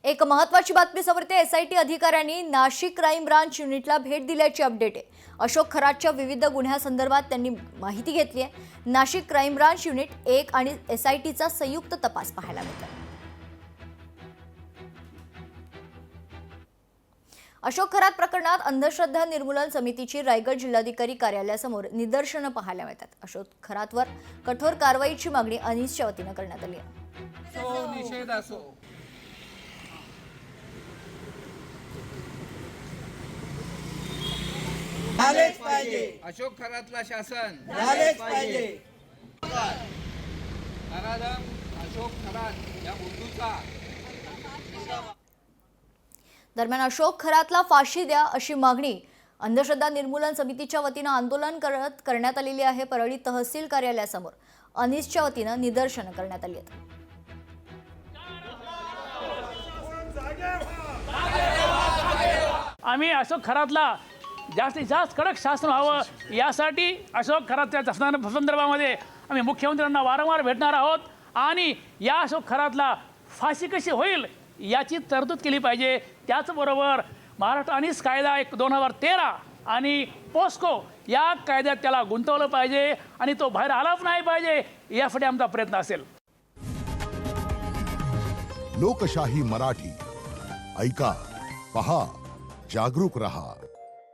एक महत्त्वाची बातमी समोरते एसआयटी अधिकाऱ्यांनी नाशिक क्राईम ब्रांच युनिटला भेट दिल्याची अपडेट आहे। अशोक खरातच्या विविध गुन्ह्यांसंदर्भात त्यांनी माहिती घेतली आहे। नाशिक क्राईम ब्रांच युनिट 1 आणि एसआयटीचा संयुक्त तपास पाहायला मिळतो। अशोक खरात प्रकरणात अंधश्रद्धा निर्मूलन समितीची रायगड जिल्हाधिकारी कार्यालयासमोर निदर्शनं पाहायला मिळतात। अशोक खरातवर कठोर कारवाईची मागणी अनिसच्या वतीने करण्यात आली आहे। निषेध असो झालेच पाहिजे। अशोक खरातला शासन झालेच पाहिजे। नराधम अशोक खरात या बुद्धूचा दरम्यान अशोक खरातला फाशी द्या अशी मागणी अंधश्रद्धा निर्मूलन समितीच्या वतीने आंदोलन करण्यात आलेली आहे। परळी तहसील कार्यालयासमोर अनिसच्या वतीने निदर्शनं करण्यात आली आहेत। आम्ही अशोक खरातला जास्तीत जास्त कडक शासन व्हावं यासाठी अशोक खरातच्या संदर्भामध्ये आम्ही मुख्यमंत्र्यांना वारंवार भेटणार आहोत आणि या अशोक खरातला फाशी कशी होईल याची तरतूद केली पाहिजे। त्याचबरोबर महाराष्ट्र अनिस कायदा 2013 आणि पोस्को या कायद्यात त्याला गुंतवलं पाहिजे आणि तो बाहेर आलाच नाही पाहिजे यासाठी आमचा प्रयत्न असेल। लोकशाही मराठी ऐका, पहा, जागरूक रहा।